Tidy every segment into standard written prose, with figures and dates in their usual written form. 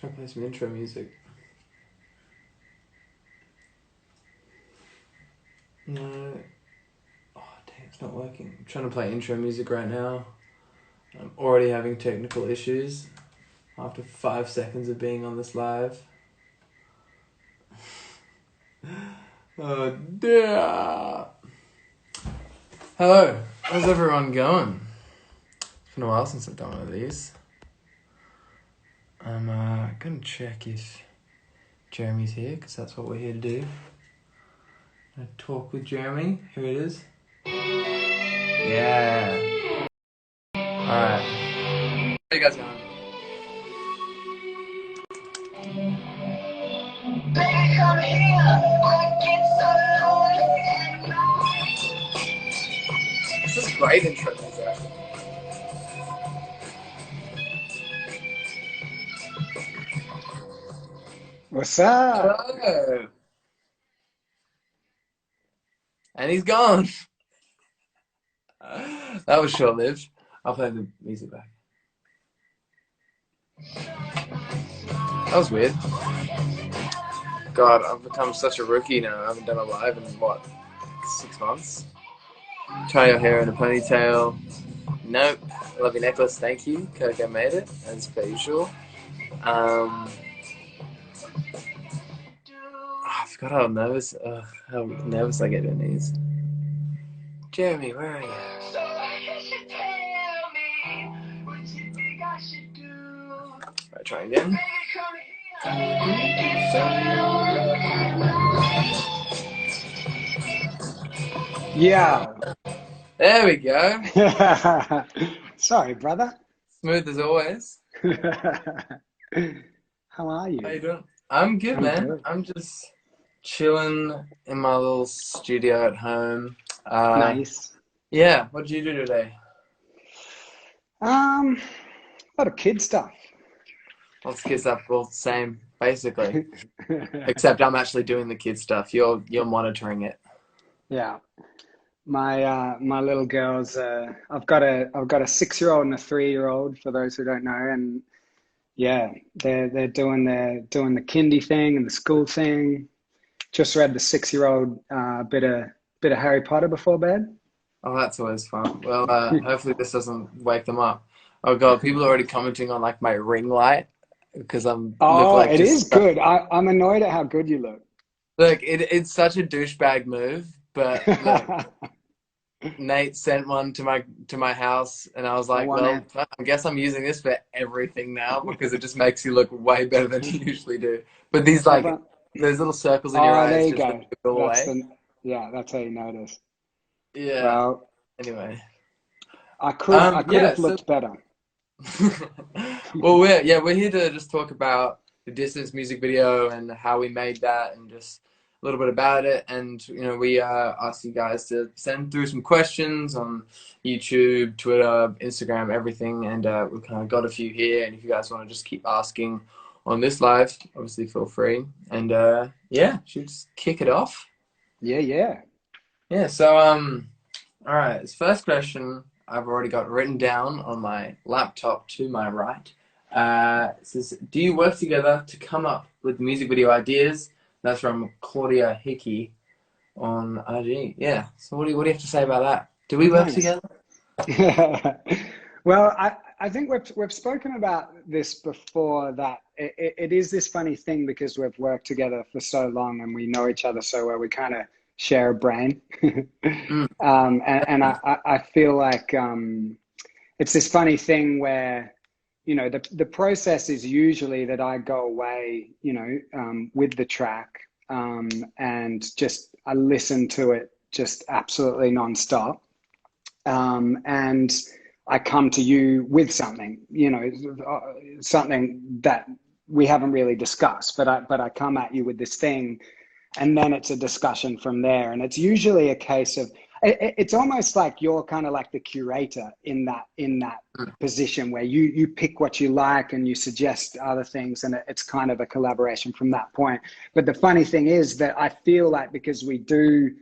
Try to play some intro music. No. Oh, dang, it's not working. I'm trying to play intro music right now. I'm already having technical issues after 5 seconds of being on this live. Oh dear. Hello. How's everyone going? It's been a while since I've done one of these. I'm gonna check if Jeremy's here, because that's what we're here to do. Gonna talk with Jeremy. Here it is. Yeah. Alright. How you guys going? This is great intro music. What's up? Hello. And he's gone. That was short-lived. I'll play the music back. That was weird. God, I've become such a rookie now. I haven't done a live in, what, 6 months? Try your hair in a ponytail. Nope. Love your necklace, thank you. Coco made it, as per usual. I forgot how nervous I get in these. Jeremy, where are you? Right, try again. Yeah. There we go. Sorry, brother. Smooth as always. How are you? How you doing? I'm good, man. Good. I'm just chilling in my little studio at home. Nice. Yeah, what did you do today? A lot of kid stuff. Lots of kid stuff. Well, same, basically. Except I'm actually doing the kid stuff. You're monitoring it. Yeah. My little girls. I've got a 6-year-old and a 3-year-old. For those who don't know, and yeah, they're doing the kindy thing and the school thing. Just read the 6-year-old bit of Harry Potter before bed. Oh, that's always fun. Well, hopefully this doesn't wake them up. Oh God, people are already commenting on like my ring light because look Oh, like it is just good. I'm annoyed at how good you look. look. It's such a douchebag move, but look, Nate sent one to my house, and I was I like, want well, it. I guess I'm using this for everything now because it just makes you look way better than you usually do. But these How like about? those little circles in your Oh, there eyes you just make go. it go That's away. the Yeah. That's how you notice. Yeah. Well, Anyway. I could Yeah. have So looked better. well, we're here to just talk about the Distance music video and how we made that, and just a little bit about it. And we asked you guys to send through some questions on YouTube, Twitter, Instagram, everything, and we've kind of got a few here. And if you guys want to just keep asking on this live, obviously feel free. And yeah, should we just kick it off? Yeah, yeah. Yeah. So all right. This first question I've already got written down on my laptop to my right. It says, "Do you work together to come up with music video ideas?" That's from Claudia Hickey on IG. Yeah. So what do you have to say about that? Do we work Nice. together? Well, I think we've spoken about this before, that it is this funny thing because we've worked together for so long and we know each other so well. We kind of share a brain. Mm, And I feel like it's this funny thing where, the process is usually that I go away, with the track, and just I listen to it just absolutely nonstop. And I come to you with something, something that we haven't really discussed, but I come at you with this thing, and then it's a discussion from there. And it's usually a case of it's almost like you're kind of like the curator in that mm, position where you pick what you like and you suggest other things, and it's kind of a collaboration from that point. But the funny thing is that I feel like, because we do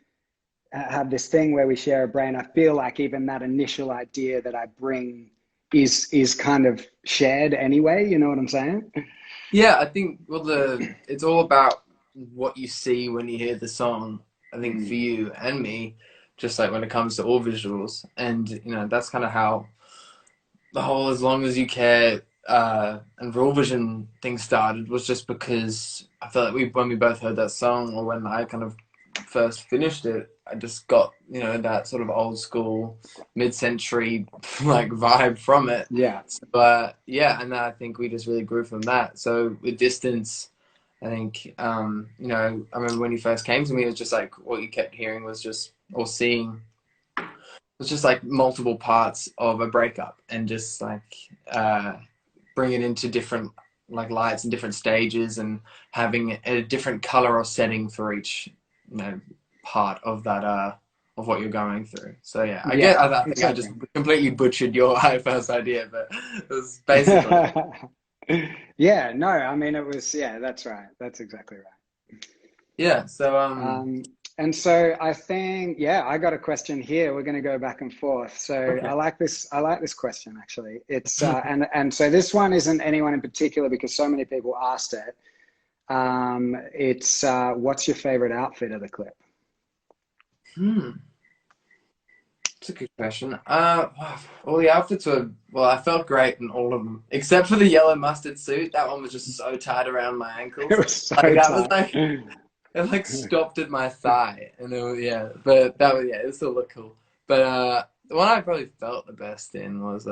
have this thing where we share a brain, I feel like even that initial idea that I bring is kind of shared anyway. You know what I'm saying? Yeah, I think well it's all about what you see when you hear the song. I think for Mm. you and me, just like when it comes to all visuals, and you know that's kind of how the whole "As Long as You Care" and Raw Vision thing started, was just because I felt like when we both heard that song, or when I kind of first finished it, I just got, you know, that sort of old school mid-century like vibe from it. Yeah. But yeah, and then I think we just really grew from that. So with Distance, I think you know, I remember when you first came to me, it was just like what you kept hearing was just, or seeing, was just like multiple parts of a breakup, and just like uh, bring it into different like lights and different stages, and having a different color or setting for each, you know, part of that of what you're going through. So yeah, Yeah, I think I just exactly. completely butchered your first idea, but it was basically it. Yeah, no, I mean it was, yeah, that's right. That's exactly right. Yeah. So And so I think, yeah, I got a question here. We're going to go back and forth. So okay. I like this question actually. It's and so this one isn't anyone in particular because so many people asked it. It's what's your favorite outfit of the clip? Hmm. It's a good question. All the outfits were, well, I felt great in all of them, except for the yellow mustard suit. That one was just so tight around my It ankles. was so Like that was tight. like, it like stopped at my thigh, and it was, yeah. But that was, yeah, it still looked cool. But the one I probably felt the best in was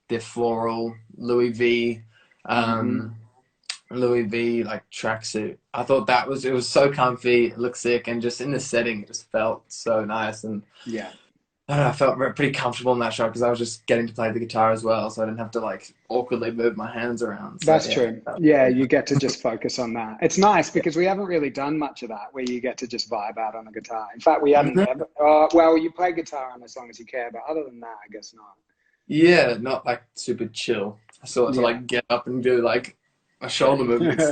the floral Hmm. um Louis V like tracksuit. I thought that was, it was so comfy, it looked sick, and just in the setting, it just felt so nice. And Yeah. I don't know, I felt pretty comfortable in that shot because I was just getting to play the guitar as well, so I didn't have to like awkwardly move my hands around. So That's yeah, true. that was Yeah, really you nice. get to just focus on that. It's nice because we haven't really done much of that where you get to just vibe out on the guitar. In fact, we hadn't Mhm. ever, well, you play guitar on As Long as You Care, but other than that, I guess not. Yeah, not like super chill. I still had to Yeah. like get up and do like my shoulder movements.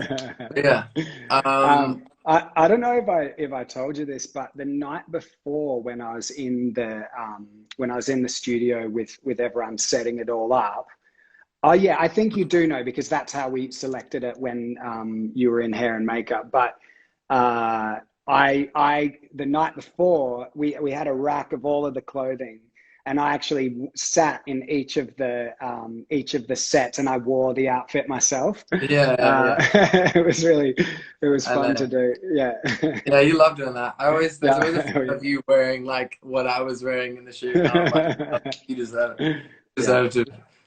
Yeah. Um. I don't know if I told you this, but the night before when I was in the studio with everyone setting it all up. Oh yeah, I think you do know because that's how we selected it when you were in hair and makeup. But uh, I the night before we had a rack of all of the clothing, and I actually sat in each of the sets, and I wore the outfit myself. Yeah, yeah, yeah. It was I fun to know. do. Yeah, Yeah, you love doing that. I always, there's always a yeah, photo of you wearing like what I was wearing in the shoot, and I'm like, oh, you deserve it. yeah, Deserve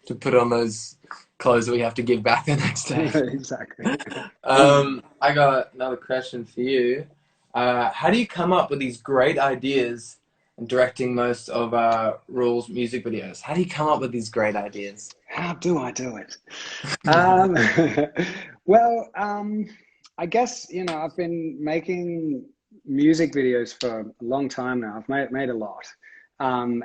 to put on those clothes that we have to give back the next day. exactly. I got another question for you. How do you come up with these great ideas and directing most of Rule's music videos? How do you come up with these great ideas? How do I do it? Um, well, I guess, you know, I've been making music videos for a long time now. I've made a lot. And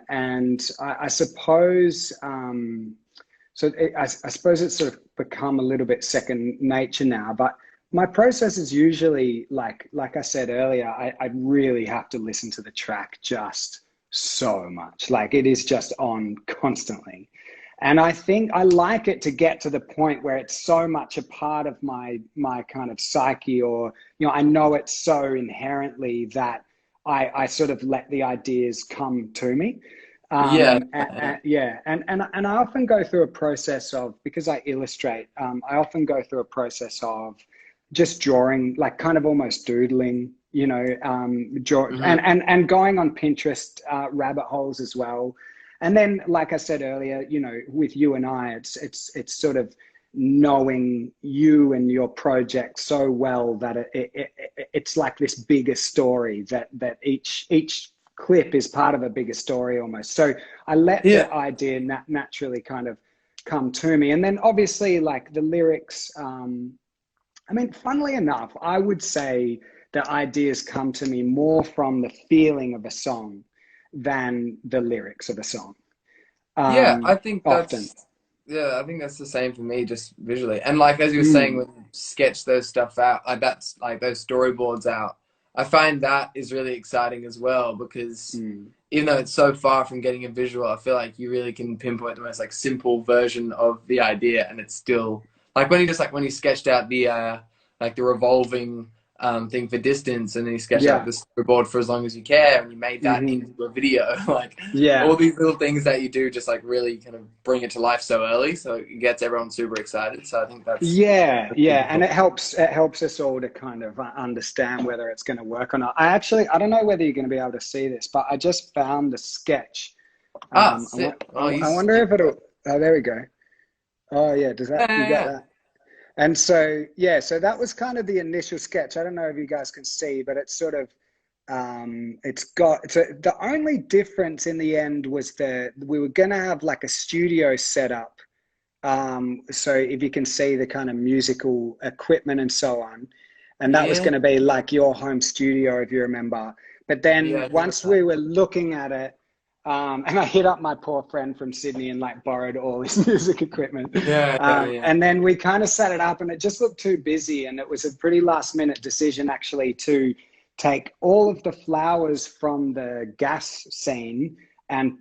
I suppose, I suppose it's sort of become a little bit second nature now, but my process is usually like I said earlier, I really have to listen to the track just so much. Like it is just on constantly. And I think I like it to get to the point where it's so much a part of my kind of psyche, or you know, I know it so inherently that I sort of let the ideas come to me. Yeah, yeah, Yeah, and I often go through a process of, because I illustrate, I often go through a process of just drawing, like kind of almost doodling, you know, hmm, and going on Pinterest rabbit holes as well. And then, like I said earlier, you know, with you and I, it's sort of knowing you and your project so well that it's like this bigger story that each clip is part of a bigger story almost. So I let yeah, the idea naturally kind of come to me, and then obviously like the lyrics. I mean, funnily enough, I would say the ideas come to me more from the feeling of a song than the lyrics of a song. yeah. I think Often. that's, yeah, I think that's the same for me, just visually. And like as you were saying, Mm, when you sketch those stuff out, like that's like those storyboards out. I find that is really exciting as well because Mm. even though it's so far from getting a visual, I feel like you really can pinpoint the most like simple version of the idea, and it's still like when you just like when you sketched out the like the revolving thing for distance, and then you sketched out Yeah. the storyboard for as long as you care, and you made that Hmm. into a video. Like all Yeah. these little things that you do just like really kind of bring it to life so early, so it gets everyone super excited. So I think Yeah, that's yeah, super and cool. it helps us all to kind of understand whether it's going to work or not. I don't know whether you're going to be able to see this, but I just found the sketch. Ah, I, sick. Oh, I wonder if it'll. Oh, there we go. Oh, yeah. Does yeah, that you yeah, got yeah. that? And so yeah, so that was kind of the initial sketch. I don't know if you guys can see, but it's sort of the only difference in the end was that we were going to have like a studio set up. So if you can see the kind of musical equipment and so on, and that was Yeah, going to be like your home studio, if you remember. But yeah, then I do remember once that. we were looking at it, and I hit up my poor friend from Sydney and like borrowed all his music equipment. Yeah, yeah, yeah. And then we kind of set it up and it just looked too busy. And it was a pretty last minute decision actually to take all of the flowers from the gas scene and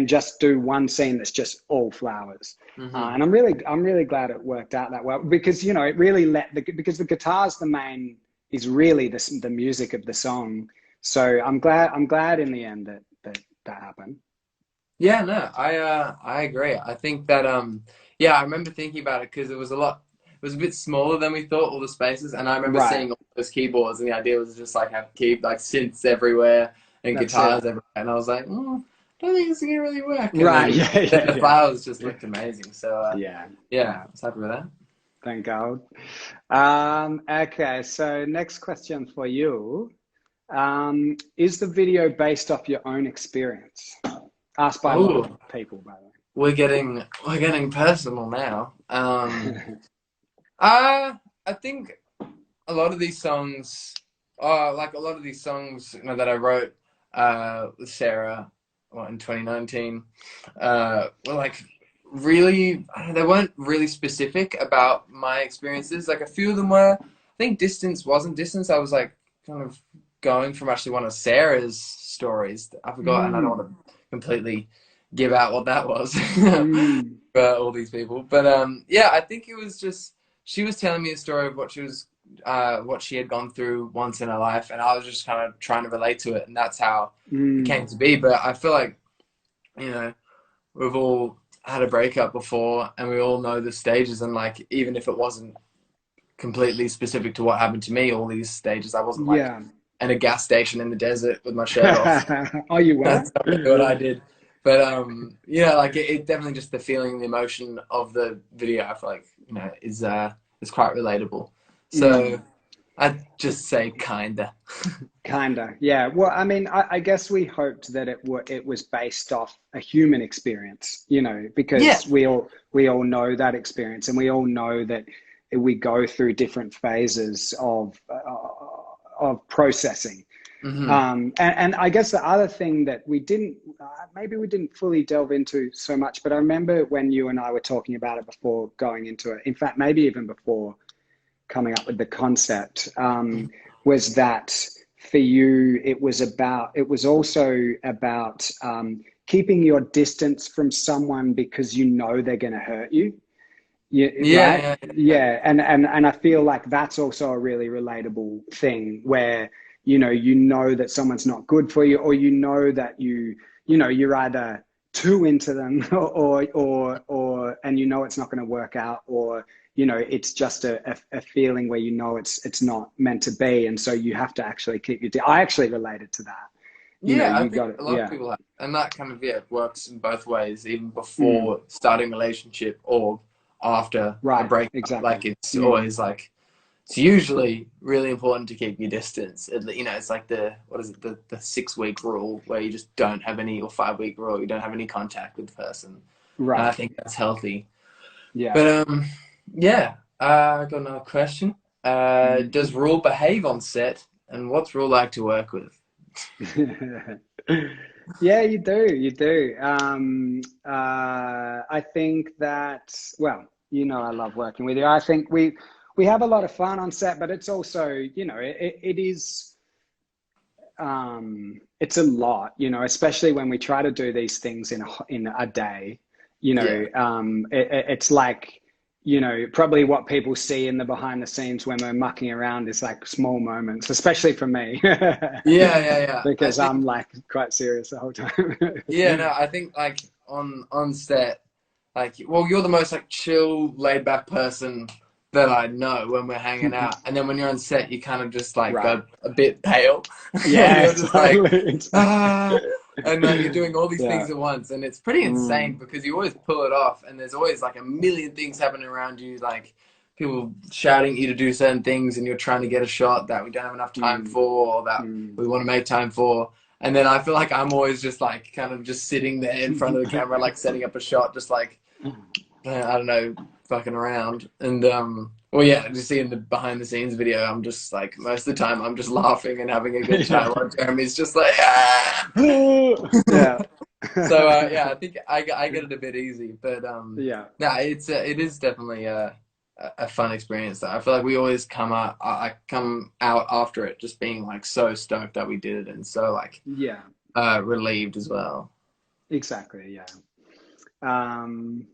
just do one scene that's just all flowers. Hmm. And I'm really glad it worked out that well because it really because the guitar's the main is really the music of the song. So I'm glad in the end that happened. Yeah, no, I agree. I think that yeah, I remember thinking about it because it was a bit smaller than we thought, all the spaces, and I remember Right. seeing all those keyboards, and the idea was just like have like synths everywhere and That's it. guitars everywhere, and I was like, I don't think this is gonna really work. And Right. then Yeah. Yeah. the Yeah. flowers just looked amazing. So Yeah. yeah, Yeah. I was happy with that. Thank God. Okay. So next question for you. Is the video based off your own experience? Asked by a lot of Oh, people, by we're getting personal now. the way. I think a lot of these songs, like a lot of these songs, that I wrote with Sarah, in 2019, were like really, I don't know, they weren't really specific about my experiences. Like a few of them were. I think Distance wasn't Distance. I was like kind of going from actually one of Sarah's stories. I forgot, and I don't Mm, want to completely give out what that was mm, for all these people. But yeah, I think it was just she was telling me a story of what she had gone through once in her life, and I was just kind of trying to relate to it, and that's how it mm. came to be. But I feel like you know we've all had a breakup before, and we all know the stages, and like even if it wasn't completely specific to what happened to me, all these stages, I wasn't like Yeah. in a gas station in the desert with my shirt off. Oh, you were? That's not really what I did. But yeah, like it definitely just the feeling, the emotion of the video. I feel like is quite relatable. So Mm, I'd just say kinda. kinda. Yeah. Well, I mean, I guess we hoped that it was based off a human experience, Yeah. because we all know that experience, and we all know that we go through different phases of processing. Hmm. And I guess the other thing that maybe we didn't fully delve into so much, but I remember when you and I were talking about it before going into it. In fact, maybe even before coming up with the concept, was that for you, it was also about keeping your distance from someone because you know they're going to hurt you. Yeah, Yeah, right. yeah, yeah. Yeah, and I feel like that's also a really relatable thing where you know that someone's not good for you, or that you're either too into them, or and it's not going to work out, or it's just a feeling where it's not meant to be, and so you have to actually keep I actually related to that. Yeah, I You think got it. a lot of Yeah. people have, and that kind of works in both ways, even Mm, before starting a relationship or after a right. breakup. Exactly. Like it's Mm, always like it's usually really important to keep your distance. It's like what is it, the 6 week rule where you just don't have any, or 5 week rule, you don't have any contact with the person. And I right. think that's healthy. Yeah. But yeah, I got another question. Does Mhm. Rule behave on set, and what's Rule like to work with? Yeah, you do. You do. I think that, well, I love working with you. I think we have a lot of fun on set, but it's also, it is. it's a lot, you know, especially when we try to do these things in a day, you know. Yeah. It's like, you know, probably what people see in the behind the scenes when we're mucking around is like small moments, especially for me, Yeah, yeah, yeah. I because I'm think, like quite serious the whole time. yeah, no, I think like on set, like, well, you're the most like chill, laid back person that I know when we're hanging out, and then when you're on set, you kind of just like Right. go a bit pale, and Yeah, you're just like, totally. ah, and like you're doing all these Yeah. things at once, and it's pretty insane Mm, because you always pull it off, and there's always like a million things happening around you, like people shouting at you to do certain things, and you're trying to get a shot that we don't have enough time mm, for, or that mm. we want to make time for. And then I feel like I'm always just like kind of just sitting there in front of the camera, like setting up a shot, just like I don't know, fucking around. And well, yeah, just seeing the behind the scenes video, I'm just like most of the time I'm just laughing and having a good time. Yeah. While Jeremy's just like, ah! Yeah. So yeah, I think I get it a bit easy, but Yeah. no, it is definitely a fun experience. That I feel like we always come out, I come out after it just being like so stoked that we did it and so like Yeah. relieved as well. Exactly. Yeah. Um,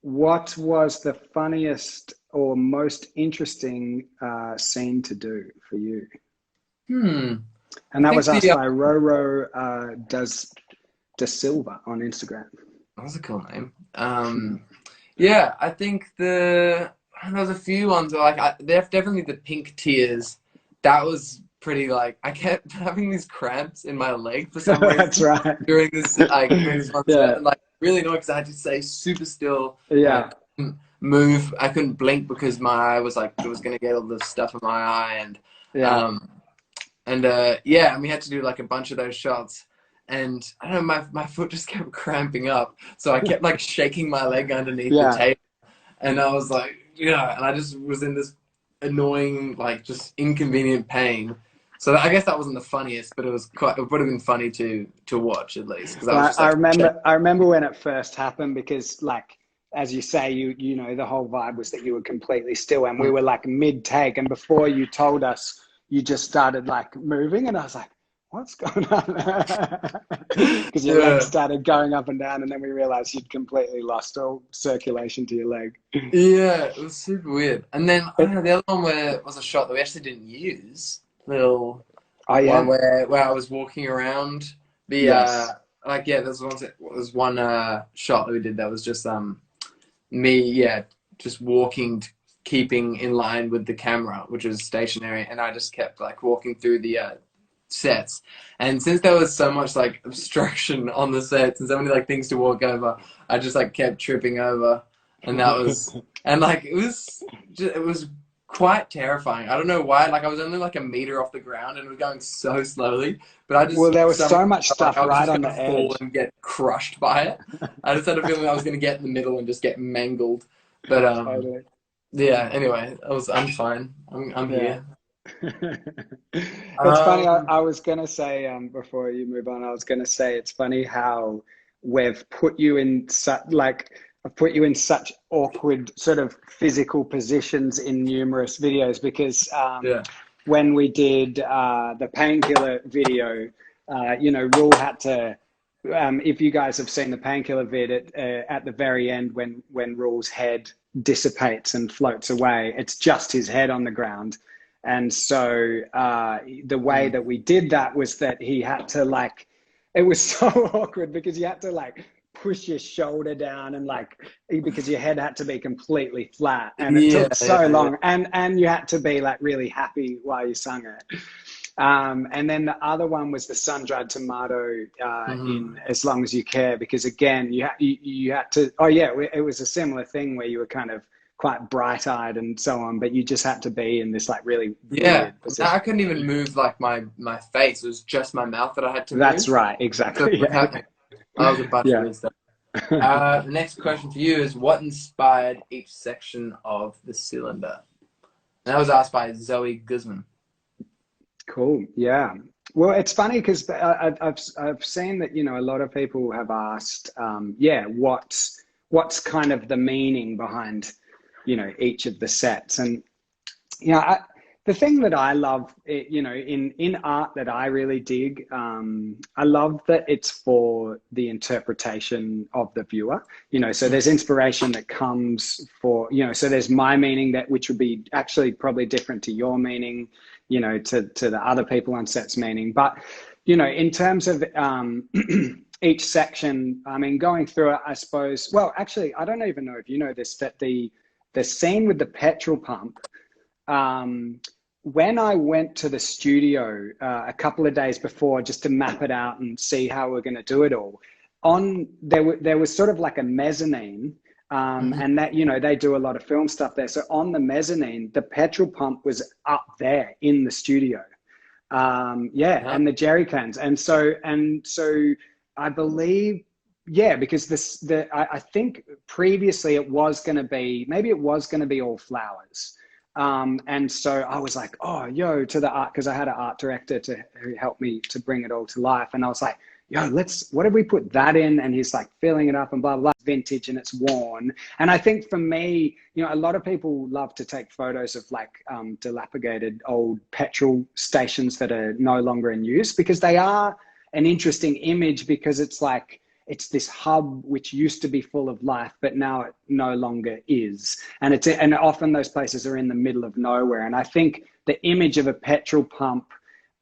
what was the funniest or most interesting scene to do for you? Hmm. I And that think was asked by Roro does De Silva on Instagram. that was a cool name. Yeah, I think there was a few ones where, like they're definitely the pink tears. That was pretty like I kept having these cramps in my leg for some That's reason right. during this concert, Yeah. and like really annoying because I had to stay super still and I Yeah. couldn't move. I couldn't blink because my eye was like it was gonna get all the stuff in my eye, Yeah. um and yeah, and we had to do like a bunch of those shots. And I don't know, my foot just kept cramping up. So I kept like shaking my leg underneath the Yeah. table. And I was like, yeah, and I just was in this annoying, like just inconvenient pain. So I guess that wasn't the funniest, but it would have been funny to watch at least because I was Well, just like shaking. I remember when it first happened because, like, as you say, you know, the whole vibe was that you were completely still, and we were like mid take, and before you told us, you just started like moving, and I was like, "What's going on?" Because your legs Yeah. started going up and down, and then we realized you'd completely lost all circulation to your leg. Yeah, it was super weird. And then I don't It, know, the other one where was a shot that we actually didn't use. Little oh one yeah, where I was walking around the yes, like yeah, there's one shot that we did that was just me, yeah, just walking, keeping in line with the camera, which was stationary, and I just kept like walking through the sets. And since there was so much like obstruction on the sets and so many like things to walk over, I just like kept tripping over, and that was and like it was quite terrifying. I don't know why. Like I was only like a meter off the ground and it was going so slowly, but I well, just there was somehow so much felt like stuff I was right just on gonna the fall edge. and get crushed by it. I just had a feeling I was gonna get in the middle and just get mangled. But Totally. yeah. Anyway, I'm fine. I'm Yeah. here. It's funny. Um, I was gonna say before you move on, I was gonna say it's funny how we've put you in such like I've put you in such awkward sort of physical positions in numerous videos because yeah. when we did the painkiller video, you know, Rule had to. If you guys have seen the painkiller vid at the very end when Rule's head dissipates and floats away, it's just his head on the ground. And so the way Mm. that we did that was that he had to like, it was so awkward because you had to like push your shoulder down and like, because your head had to be completely flat and it Yeah, took yeah, so yeah. long and you had to be like really happy while you sung it. And then the other one was the sun-dried tomato Hmm. in As Long As You Care, because again, you had to, oh yeah, it was a similar thing where you were kind of quite bright-eyed and so on, but you just had to be in this like really Yeah. weird I position. couldn't even move like my face. It was just my mouth that I had to That's move. right, So it exactly. was Yeah. happening. That was a bunch of Yeah. weird stuff. The next question for you is what inspired each section of the cylinder? And that was asked by Zoe Guzman. Cool. Yeah. Well, it's funny because I've seen that, you know, a lot of people have asked, yeah, what's kind of the meaning behind, you know, each of the sets. And, you know, the thing that I love, you know, in art that I really dig, I love that it's for the interpretation of the viewer. You know, so there's inspiration that comes for, you know, so there's my meaning that which would be actually probably different to your meaning, you know, to the other people on set's meaning. But, you know, in terms of each section, I mean, going through it, I suppose. Well, actually, I don't even know if you know this, that the scene with the petrol pump. When I went to the studio a couple of days before just to map it out and see how we're going to do it all, there was sort of like a mezzanine, and that, you know, they do a lot of film stuff there. So on the mezzanine, the petrol pump was up there in the studio, and the jerry cans, and so I believe. Yeah, because I think previously it was going to be, maybe it was going to be all flowers. And so I was like, oh, yo, to the art, because I had an art director who helped me to bring it all to life. And I was like, yo, what if we put that in? And he's like filling it up and blah, blah, blah, vintage and it's worn. And I think for me, you know, a lot of people love to take photos of like dilapidated old petrol stations that are no longer in use, because they are an interesting image, because it's like, it's this hub which used to be full of life, but now it no longer is. And often those places are in the middle of nowhere. And I think the image of a petrol pump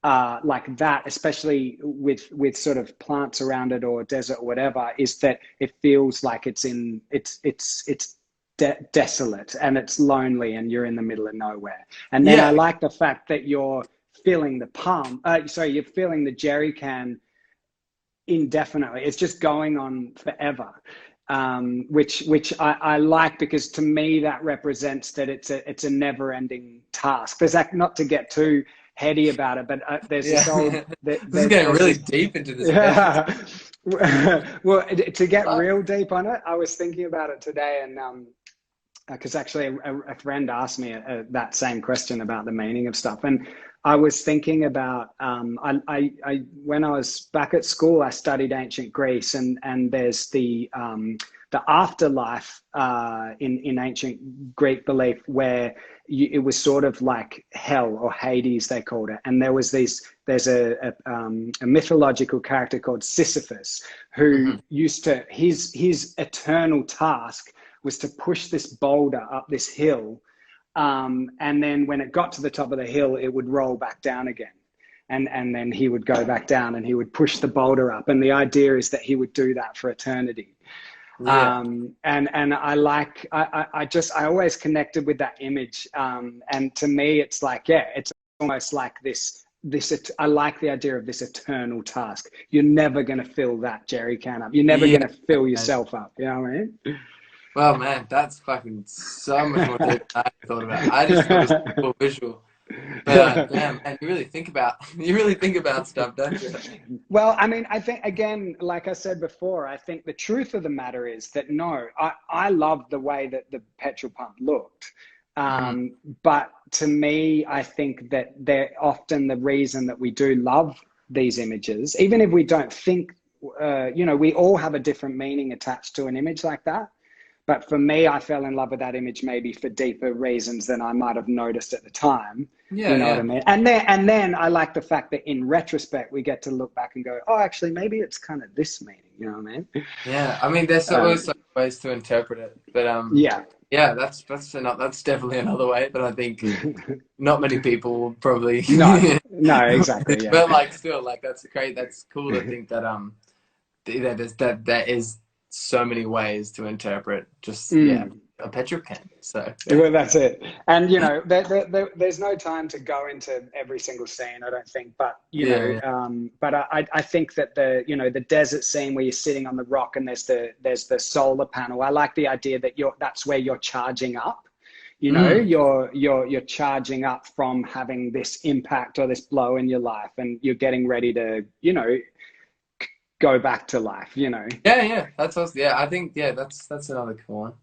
like that, especially with sort of plants around it or desert or whatever, is that it feels like it's desolate and it's lonely and you're in the middle of nowhere. And then I like the fact that you're filling the you're filling the jerry can indefinitely. It's just going on forever, which I like, because to me that represents that it's a never-ending task. There's not to get too heady about it, but there's this old. This is getting really deep into this. Yeah. Well, to get real deep on it, I was thinking about it today, and because actually a friend asked me that same question about the meaning of stuff, and I was thinking about I when I was back at school, I studied ancient Greece, and there's the afterlife in ancient Greek belief, where it was sort of like hell, or Hades they called it, and there's a mythological character called Sisyphus, who used to, his eternal task was to push this boulder up this hill. And then when it got to the top of the hill, it would roll back down again. And then he would go back down and he would push the boulder up. And the idea is that he would do that for eternity. Yeah. And I always connected with that image. And to me, it's like, it's almost like this, I like the idea of this eternal task. You're never going to fill that jerry can up. You're never going to fill yourself up. You know what I mean? Well, man, that's fucking so much more deep than I thought about. I just thought it was a cool visual. But damn, man, you really think about stuff, don't you? Well, I mean, I think, again, like I said before, I think the truth of the matter is that no, I love the way that the petrol pump looked. But to me, I think that they're often the reason that we do love these images, even if we don't think, we all have a different meaning attached to an image like that. But for me, I fell in love with that image maybe for deeper reasons than I might have noticed at the time. Yeah, you know what I mean? And then I like the fact that in retrospect, we get to look back and go, oh, actually, maybe it's kind of this meaning. You know what I mean? Yeah, I mean, there's always ways to interpret it, but that's definitely another way. But I think not many people will probably. No, exactly. Yeah. But like, still, like, that's great. That's cool to think that there is so many ways to interpret just a petrol can. So well, that's it. And there's no time to go into every single scene, I don't think, but but I think that the desert scene where you're sitting on the rock and there's the solar panel, I like the idea that that's where you're charging up. You're charging up from having this impact or this blow in your life, and you're getting ready to go back to life. That's awesome. I think that's another cool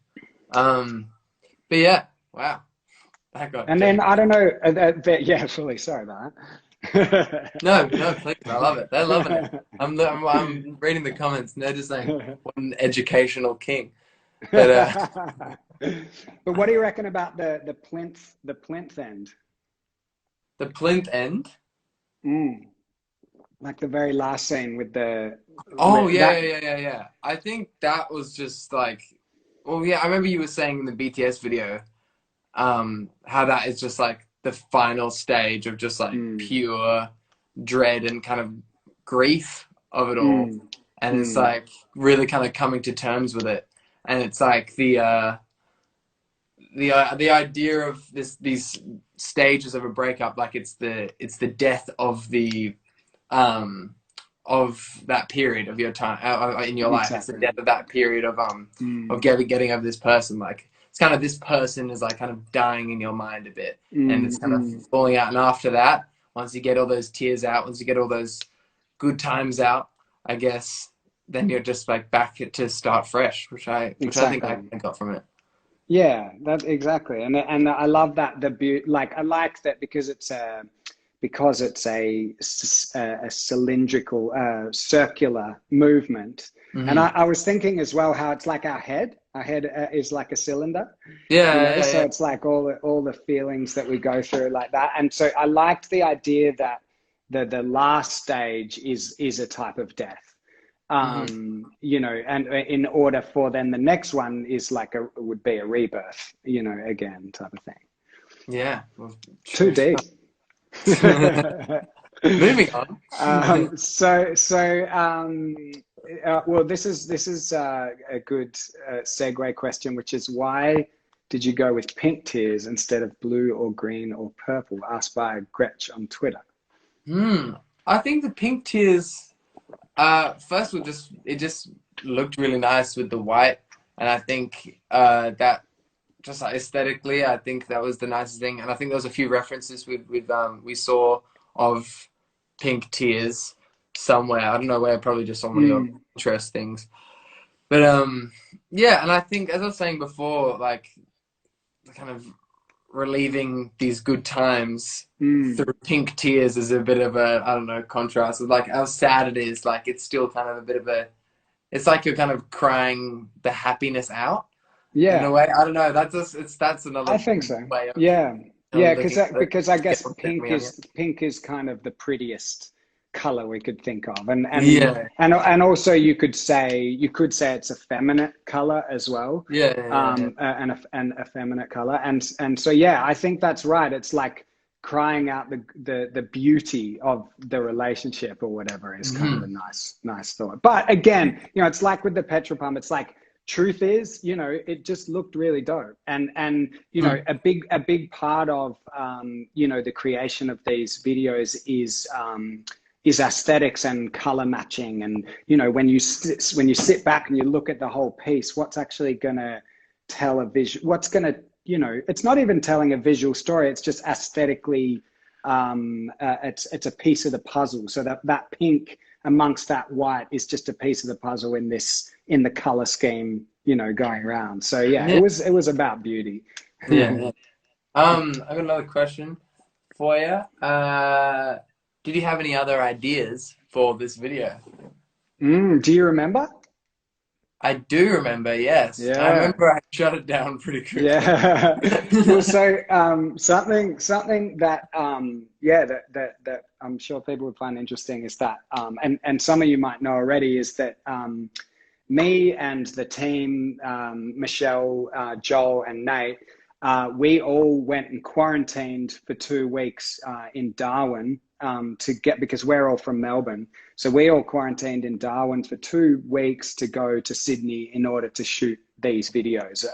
one. But yeah, wow. And then I don't know, fully sorry about that. No, please, I love it. They're loving it. I'm reading the comments and they're just saying, what an educational king. But but what do you reckon about the plinth end? the plinth end. Mm. Like the very last scene with the Oh yeah, that. yeah, yeah, yeah, yeah. I think that was just like, well, yeah. I remember you were saying in the BTS video, how that is just like the final stage of just like Mm, pure dread and kind of grief of it all, mm, and it's mm. like really kind of coming to terms with it, and it's like the idea of these stages of a breakup, like it's the death um of that period of your time in your life. It's the Exactly. death of that period of Mm, getting over this person. Like it's kind of this person is like kind of dying in your mind a bit, and mm, it's kind of mm. falling out. And after that, once you get all those tears out, once you get all those good times out, I guess then you're just like back to start fresh, which I think I Exactly. got from it. Yeah, that exactly. And I love that the beauty, like I like that because it's a cylindrical circular movement. And Hmm. I was thinking as well how it's like our head is like a cylinder, you Yeah, know, yeah, so yeah. it's like all the feelings that we go through like that. And so I liked the idea that the last stage is a type of death. Hmm. You know, and in order for then the next one is like would be a rebirth, you know, again type of thing. Yeah. Well, Too true. deep. Moving on. Well, this is a good segue question, which is why did you go with pink tears instead of blue or green or purple? Asked by Gretch on Twitter. I think the pink tears. First, it just looked really nice with the white, and I think that just like aesthetically, I think that was the nicest thing. And I think there was a few references we saw of pink tears somewhere. I don't know where, probably just on one of your Mm, interest things. But yeah, and I think as I was saying before, like kind of relieving these good times mm. through pink tears is a bit of a, I don't know, contrast with like how sad it is. Like it's still kind of a bit of a, it's like you're kind of crying the happiness out in a Yeah, way. I don't know. That's I another think so. way Yeah, of yeah, looking at it. because I Get guess what get me on it. pink is kind of the prettiest color we could think of, and Yeah, also you could say it's a feminine color as well, yeah, yeah, yeah, yeah. and a feminine color, and so yeah, I think that's right. It's like crying out the beauty of the relationship or whatever is kind of a Hmm. nice thought. But again, you know, it's like with the petrol pump. It's like truth is, you know, it just looked really dope, and you know, Hmm. a big part of you know, the creation of these videos is aesthetics and color matching, and you know, when you sit back and you look at the whole piece, what's actually gonna tell a visual, what's gonna, you know, it's not even telling a visual story, it's just aesthetically it's a piece of the puzzle, so that pink amongst that white is just a piece of the puzzle in the color scheme, you know, going around. So yeah, Yeah, it was about beauty. yeah, yeah. I got another question for you. Did you have any other ideas for this video? Do you remember? I do remember, yes. And I Yeah. remember I shut it down pretty quickly. Yeah. Well, so something that yeah, that I'm sure people would find interesting is that and some of you might know already is that me and the team, Michelle, Joel, and Nate, we all went and quarantined for 2 weeks in Darwin because we're all from Melbourne. So we all quarantined in Darwin for 2 weeks to go to Sydney in order to shoot these videos.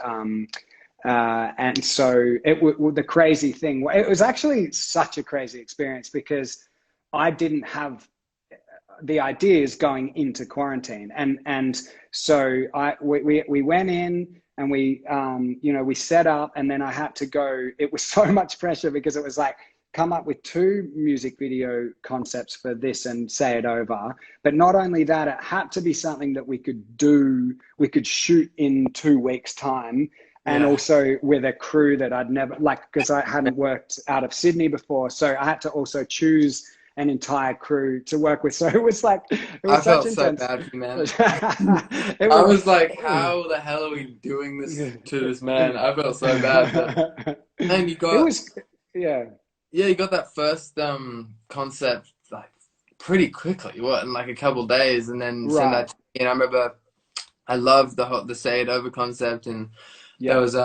And so the crazy thing, it was actually such a crazy experience because I didn't have the ideas going into quarantine, and so we went in and we you know, we set up, and then I had to go. It was so much pressure because it was like, come up with 2 music video concepts for this and say it over. But not only that, it had to be something that we could shoot in 2 weeks time, and Yeah. also with a crew that I'd never, like, because I hadn't worked out of Sydney before, so I had to also choose an entire crew to work with. So it was like, it I was such felt so intense. bad for you, man. It I was. was like, how the hell are we doing this to this man? I felt so bad, but man, you It got was, yeah. yeah, you got that first concept like pretty quickly, what, in like a couple of days, and then send that Right. to me. And I remember I loved the say it over concept, and there Yeah. was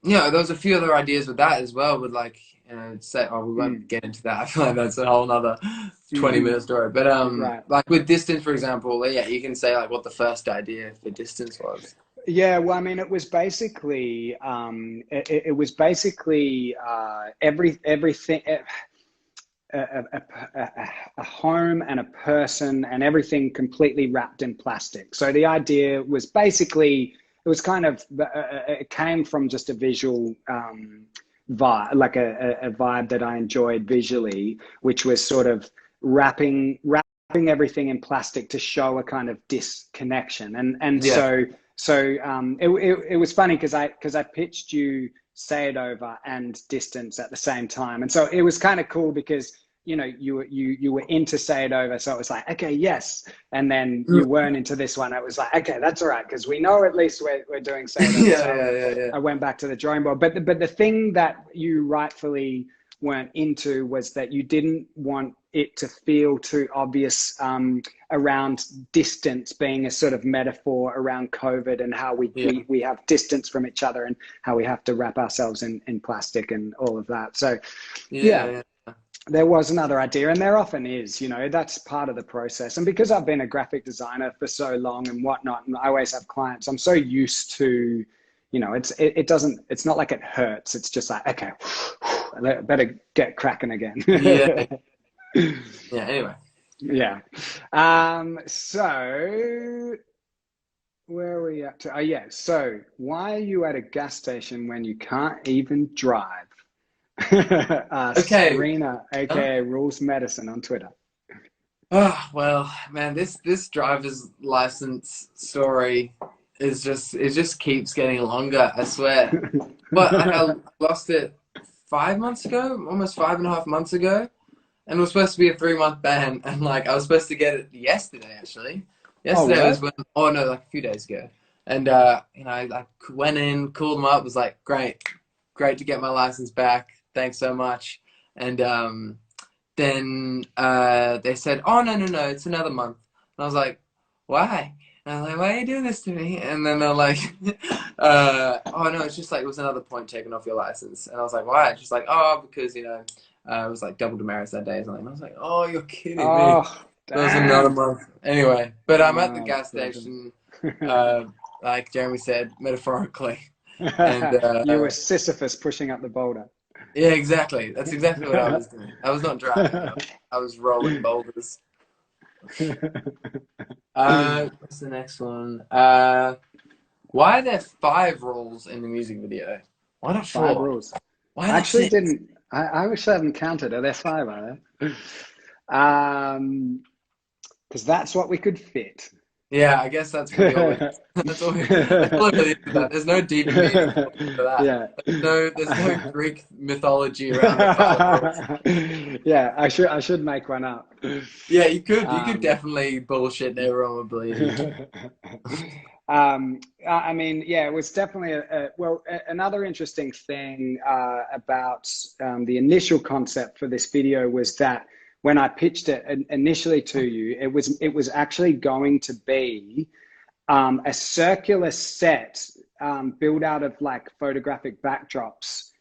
yeah, there was a few other ideas with that as well. With like, say, oh, we won't Mm. get into that. I feel like that's a whole nother 20 minute Mm-hmm. story. But Right. like with distance, for example, yeah, you can say like what the first idea for distance was. Yeah, well, I mean, it was basically it was basically everything a home and a person and everything completely wrapped in plastic. So the idea was basically it was kind of it came from just a visual vibe, like a vibe that I enjoyed visually, which was sort of wrapping everything in plastic to show a kind of disconnection. And Yeah, it was funny because I pitched you Say It Over and Distance at the same time, and so it was kind of cool because you were into Say It Over, so it was like, okay, yes, and then you weren't into this one. It was like, okay, that's all right because we know at least we're doing Say It Over. yeah, So yeah. I went back to the drawing board. But the thing that you rightfully weren't into was that you didn't want it to feel too obvious around distance being a sort of metaphor around COVID and how Yeah, we have distance from each other and how we have to wrap ourselves in plastic and all of that. So, yeah, yeah, there was another idea, and there often is, that's part of the process. And because I've been a graphic designer for so long and whatnot, and I always have clients, I'm so used to, it's not like it hurts. It's just like, okay, better get cracking again. yeah, yeah. Anyway, Yeah. So where are we up to? Oh, yeah. So why are you at a gas station when you can't even drive? okay. Serena, Huh? aka Rules Medicine on Twitter. Oh, well, man, this driver's license story is just it just keeps getting longer, I swear. But like I lost it 5 months ago, almost 5.5 months ago, and it was supposed to be a 3 month ban, and like I was supposed to get it yesterday actually. Oh, Yesterday was what? when oh no, like a few days ago. And I went in, called them up, was like, great to get my license back. Thanks so much. And then they said, "Oh no, it's another month." And I was like, "Why?" And I'm like, "Why are you doing this to me?" And then they're like, "Oh no, it's just like it was another point taken off your license." And I was like, "Why?" It's just like, "Oh, because it was like double demerits that day or something." And I was like, "Oh, you're kidding me." Oh, That was another damn. month. Anyway, but I'm at the Oh, gas brilliant. station, uh, like Jeremy said, metaphorically, and You were Sisyphus pushing up the boulder. yeah, exactly. That's exactly what I was doing. I was not driving. I was rolling boulders. What's the next one? Why are there five rolls in the music video? Why not Five four? rules. Why I not actually six? didn't. I wish I hadn't counted. Are there five? Are there? Because that's what we could fit. Yeah, I guess that's really all it is. That's all it really is. That there's no deeper meaning to that. Yeah. There's no Greek mythology around the five rolls. Yeah, I should make one up. Yeah, you could Um, definitely bullshit and everyone would believe you. I mean, yeah, it was definitely another interesting thing about the initial concept for this video was that when I pitched it initially to you, it was actually going to be a circular set built out of like photographic backdrops,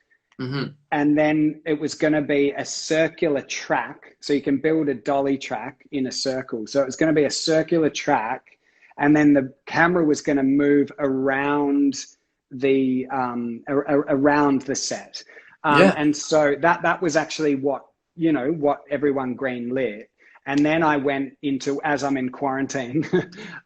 Hmm. and then it was going to be a circular track, so you can build a dolly track in a circle. So it was going to be a circular track, and then the camera was going to move around around the set. Yeah. And so that was actually what everyone green lit. And then I went into, as I'm in quarantine,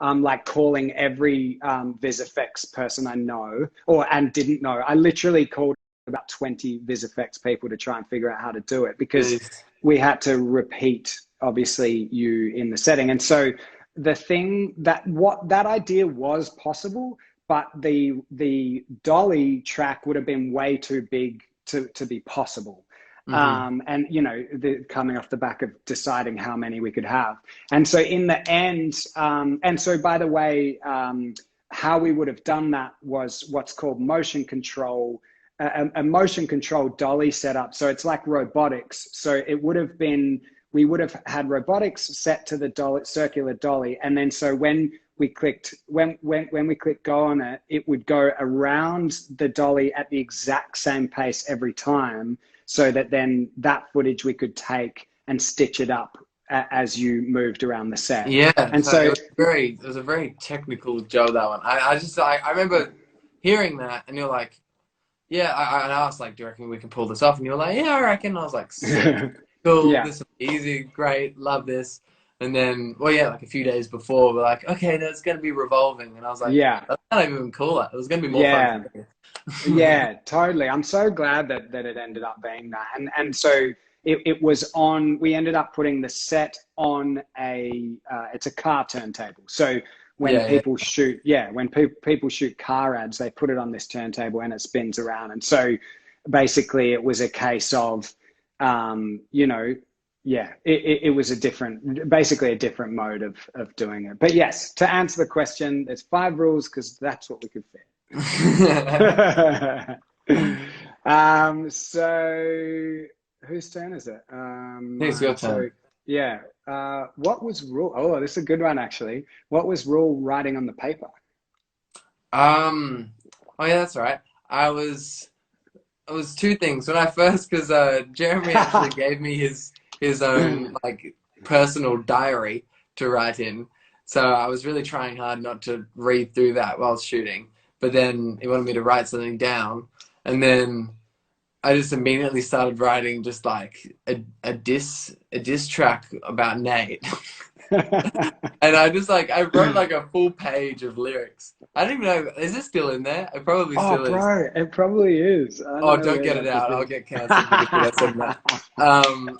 I'm like calling every VisFX person I know and didn't know. I literally called about 20 VisFX people to try and figure out how to do it because Jeez. we had to repeat, obviously, you in the setting. And so the thing that idea was possible, but the dolly track would have been way too big to be possible. Hmm. And coming off the back of deciding how many we could have. And so in the end, and so by the way, how we would have done that was what's called motion control, a motion controlled dolly setup. So it's like robotics. So it would have been, we would have had robotics set to the dolly, circular dolly. And then so when we clicked go on it, it would go around the dolly at the exact same pace every time, so that then that footage we could take and stitch it up as you moved around the set. Yeah, And so so it was a very technical job, that one. I remember hearing that, and you're like, yeah, I asked, like, do you reckon we can pull this off? And you were like, yeah, I reckon. And I was like, sick, cool, yeah, this will be easy, great, love this. And then, well, yeah, like a few days before, we're like, okay, that's going to be revolving. And I was like, yeah, that's not even cooler. It was going to be more fun yeah. for me. Yeah, totally. I'm so glad that it ended up being that. And so it was on, we ended up putting the set on it's a car turntable. So when Yeah, people shoot, when people shoot car ads, they put it on this turntable and it spins around. And so basically it was a case of, it was basically a different mode of doing it. But yes, to answer the question, there's 5 rules because that's what we could fit. yeah. So whose turn is it? It's your So turn. yeah. What was Rule? Oh, this is a good one actually. What was Rule writing on the paper? Um, oh yeah, that's right. I was It was 2 things. When I first, because Jeremy actually gave me his own like personal diary to write in, so I was really trying hard not to read through that while shooting. But then he wanted me to write something down, and then I just immediately started writing just like a diss track about Nate. And I wrote like a full page of lyrics. I don't even know, is it still in there? It probably Oh, still is. bro, it probably is. I don't Oh, know don't where get it that just out. I'll is. get cancelled for the shit I said in that. Um,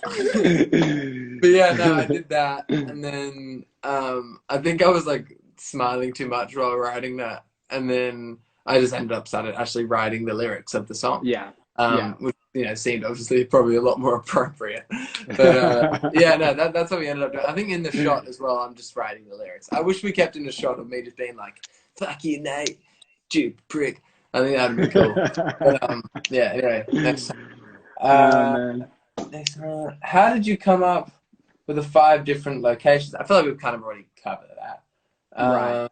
but yeah, no, I did that, and then I think I was like smiling too much while writing that, and then I just ended up started actually writing the lyrics of the song, Yeah, yeah. which seemed obviously probably a lot more appropriate. But yeah, no, that's what we ended up doing. I think in the shot as well, I'm just writing the lyrics. I wish we kept in the shot of me just being like, "Fuck you, Nate, you prick." I think that'd be cool. But yeah. Anyway, next time. Oh Uh, man. Next one. How did you come up with the 5 different locations? I feel like we've kind of already covered that. Right.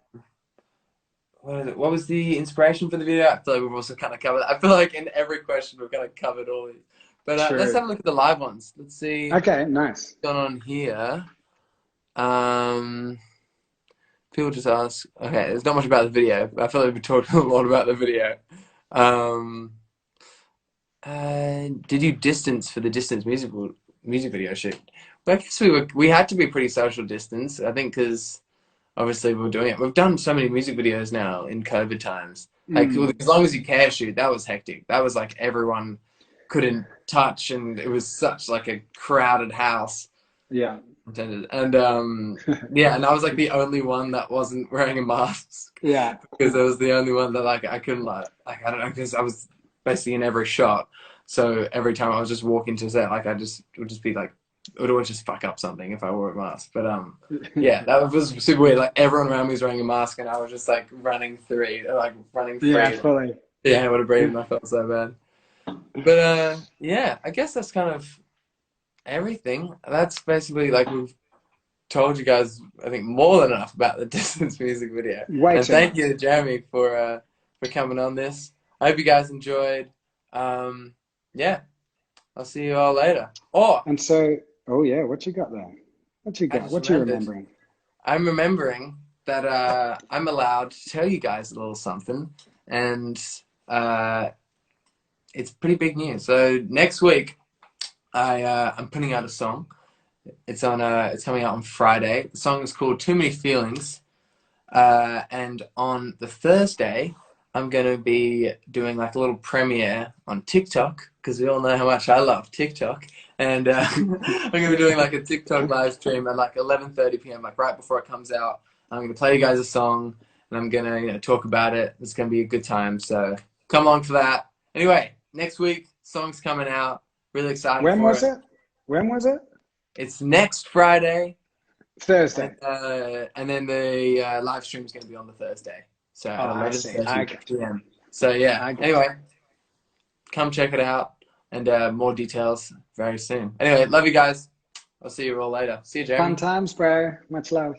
What is it? What was the inspiration for the video? I feel like we've also kind of covered that. I feel like in every question we've kind of covered all these. But let's True. have a look at the live ones. Let's see Okay, nice. what's going on here. Um, People just ask. Okay, there's not much about the video. But I feel like we've talked a lot about the video. Um, did you distance for the distance music video shoot? Well, I guess we had to be pretty social distance. I think because obviously we were doing it. We've done so many music videos now in COVID times. Like Mm, as long as you care shoot, that was hectic. That was like everyone couldn't touch, and it was such like a crowded house. yeah. Intended. And yeah, and I was like the only one that wasn't wearing a mask Yeah. because I was the only one that like I couldn't like I don't know, because I was basically in every shot. So every time I was just walking to set, like I just would just be like, it would always just fuck up something if I wore a mask. But yeah, that was super weird. Like everyone around me was wearing a mask, and I was just like running free, Yeah, fully. yeah, I would have breathed, and I felt so bad. But yeah, I guess that's kind of everything. That's basically like we've told you guys, I think, more than enough about the Distance music video. Way And too thank much. you to Jeremy for coming on this. I hope you guys enjoyed. Yeah, I'll see you all later. Oh, And so, oh yeah, what you got there? What you I got? just What you remembered. remembering? I'm remembering that I'm allowed to tell you guys a little something, and uh, it's pretty big news. So next week, I'm putting out a song. It's coming out on Friday. The song is called Too Many Feelings. And on the Thursday, I'm going to be doing like a little premiere on TikTok because we all know how much I love TikTok. And I'm going to be doing like a TikTok live stream at like 11:30 p.m., like right before it comes out. I'm going to play you guys a song and I'm going to talk about it. It's going to be a good time. So come along for that. Anyway, next week, song's coming out. Really excited When for was it. it? When was it? It's next Friday. Thursday. And then the live stream is going to be on the Thursday, so Oh, at I see. 11:30 Okay. p.m. So yeah. I get you. Anyway, come check it out, and more details very soon. Anyway, love you guys. I'll see you all later. See you, Fun Jeremy. times, bro. Much love.